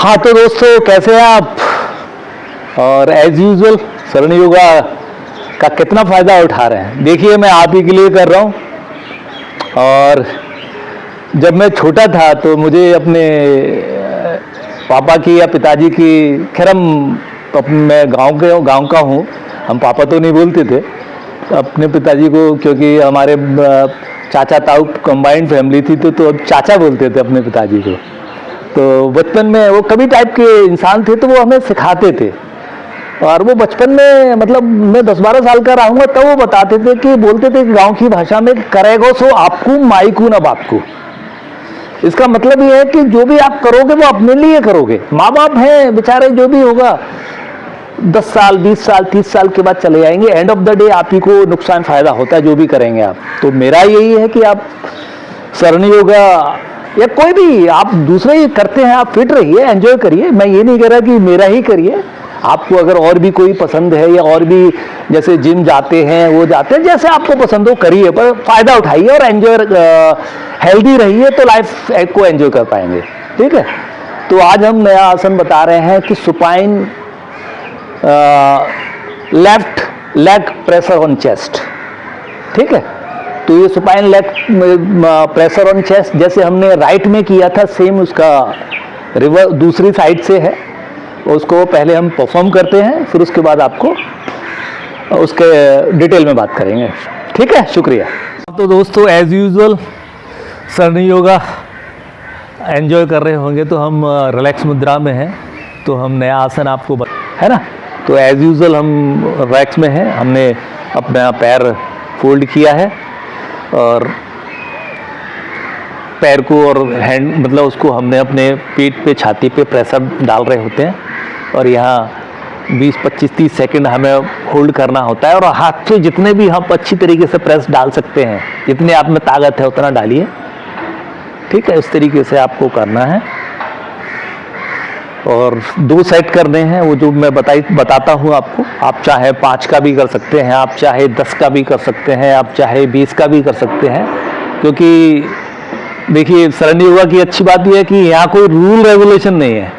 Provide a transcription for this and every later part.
हाँ तो दोस्तों, कैसे हैं आप। और एज यूजुअल सरणी योगा का कितना फ़ायदा उठा रहे हैं। देखिए, मैं आप ही के लिए कर रहा हूँ। और जब मैं छोटा था तो मुझे अपने पापा की या पिताजी की, खैर मैं गांव का हूँ, हम पापा तो नहीं बोलते थे अपने पिताजी को, क्योंकि हमारे चाचा ताऊ कंबाइंड फैमिली थी, तो अब चाचा बोलते थे अपने पिताजी को। तो बचपन में वो कभी टाइप के इंसान थे, तो वो हमें सिखाते थे। और वो बचपन में, मतलब मैं 10-12 साल का रहूँगा तब वो बताते थे कि, बोलते थे कि गांव की भाषा में, करेगो सो आपको माईकू ना बापको। इसका मतलब ये है कि जो भी आप करोगे वो अपने लिए करोगे। माँ बाप हैं बेचारे, जो भी होगा 10 साल 20 साल 30 साल के बाद चले जाएंगे। एंड ऑफ द डे आप ही को नुकसान फायदा होता है जो भी करेंगे आप। तो मेरा यही है कि आप सरणी योगा या कोई भी आप दूसरे ही करते हैं, आप फिट रहिए, एंजॉय करिए। मैं ये नहीं कह रहा कि मेरा ही करिए। आपको अगर और भी कोई पसंद है, या और भी जैसे जिम जाते हैं वो जाते हैं, जैसे आपको पसंद हो करिए, पर फायदा उठाइए और एंजॉय, हेल्दी रहिए, तो लाइफ को एंजॉय कर पाएंगे। ठीक है। तो आज हम नया आसन बता रहे हैं कि supine left leg pressure on chest. ठीक है। तो ये supine leg pressure on chest जैसे हमने राइट में किया था, सेम उसका रिवर्स दूसरी साइड से है। उसको पहले हम परफॉर्म करते हैं, फिर उसके बाद आपको उसके डिटेल में बात करेंगे। ठीक है, शुक्रिया। तो दोस्तों, एज यूजुअल सरणी योगा एंजॉय कर रहे होंगे, तो हम रिलैक्स मुद्रा में हैं। तो हम नया आसन आपको है ना। तो एज यूजुअल हम रिलैक्स में हैं। हमने अपना पैर फोल्ड किया है और पैर को और हैंड, मतलब उसको हमने अपने पीठ पे, छाती पे प्रेशर डाल रहे होते हैं। और यहाँ 20-25-30 सेकंड हमें होल्ड करना होता है। और हाथ से जितने भी हम अच्छी तरीके से प्रेस डाल सकते हैं, जितने आप में ताकत है उतना डालिए। ठीक है, इस तरीके से आपको करना है। और 2 सेट करने हैं, वो जो मैं बताता हूँ आपको। आप चाहे 5 का भी कर सकते हैं, आप चाहे 10 का भी कर सकते हैं, आप चाहे 20 का भी कर सकते हैं। क्योंकि देखिए, सरणी योगा की अच्छी बात यह है कि यहाँ कोई रूल रेगुलेशन नहीं है।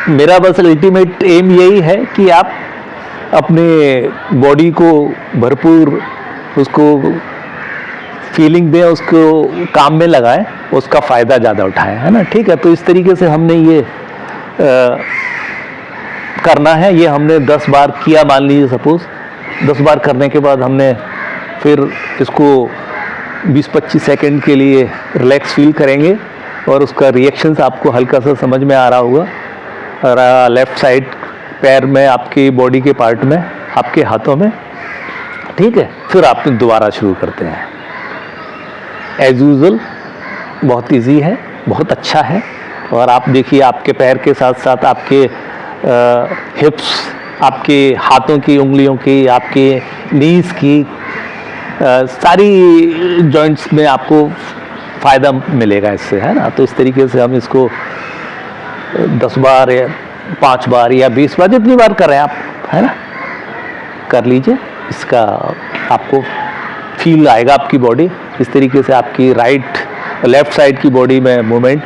मेरा बस अल्टीमेट एम यही है कि आप अपने बॉडी को भरपूर उसको फीलिंग दें, उसको काम में लगाएं, उसका फ़ायदा ज़्यादा उठाएं, है ना। ठीक है। तो इस तरीके से हमने ये करना है। ये हमने 10 बार किया, मान लीजिए सपोज 10 बार करने के बाद हमने फिर इसको 20-25 सेकंड के लिए रिलैक्स फील करेंगे। और उसका रिएक्शंस आपको हल्का सा समझ में आ रहा होगा। और लेफ़्ट साइड पैर में, आपकी बॉडी के पार्ट में, आपके हाथों में। ठीक है। फिर आप दोबारा शुरू करते हैं। एज यूजुअल बहुत इजी है, बहुत अच्छा है। और आप देखिए, आपके पैर के साथ साथ आपके हिप्स, आपके हाथों की उंगलियों की, आपके नीज की, सारी जॉइंट्स में आपको फ़ायदा मिलेगा इससे, है ना। तो इस तरीके से हम इसको 10 बार या 5 बार या 20 बार, जितनी बार करें आप, है ना, कर लीजिए। इसका आपको फील आएगा, आपकी बॉडी इस तरीके से, आपकी लेफ़्ट साइड की बॉडी में मूवमेंट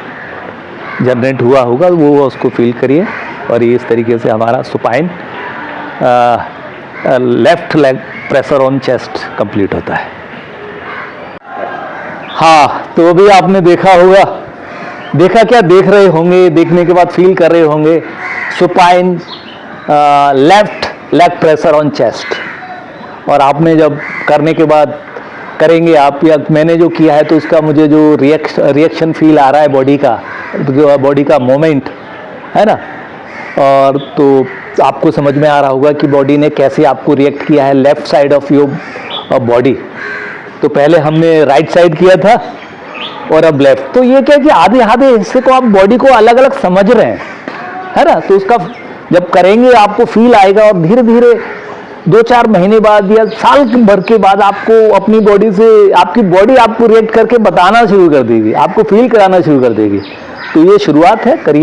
जनरेट हुआ होगा, वो उसको फील करिए। और ये इस तरीके से हमारा supine left leg pressure on chest complete होता है। हाँ, तो अभी आपने देखा होगा, देखा क्या, देख रहे होंगे, देखने के बाद फील कर रहे होंगे, supine left leg pressure on chest. और आपने जब करने के बाद करेंगे आप, या मैंने जो किया है, तो उसका मुझे जो रिएक्शन फील आ रहा है बॉडी का, जो बॉडी का मोमेंट है ना। और तो आपको समझ में आ रहा होगा कि बॉडी ने कैसे आपको रिएक्ट किया है, left side of your body. तो पहले हमने राइट साइड किया था और अब लेफ्ट। तो ये क्या कि आधे आधे हिस्से को आप बॉडी को अलग अलग समझ रहे हैं, है ना। तो उसका जब करेंगे आपको फील आएगा। और धीरे धीरे 2-4 महीने बाद या साल भर के बाद आपको अपनी बॉडी से, आपकी बॉडी आपको रिएक्ट करके बताना शुरू कर देगी, आपको फील कराना शुरू कर देगी। तो ये शुरुआत है, करिए।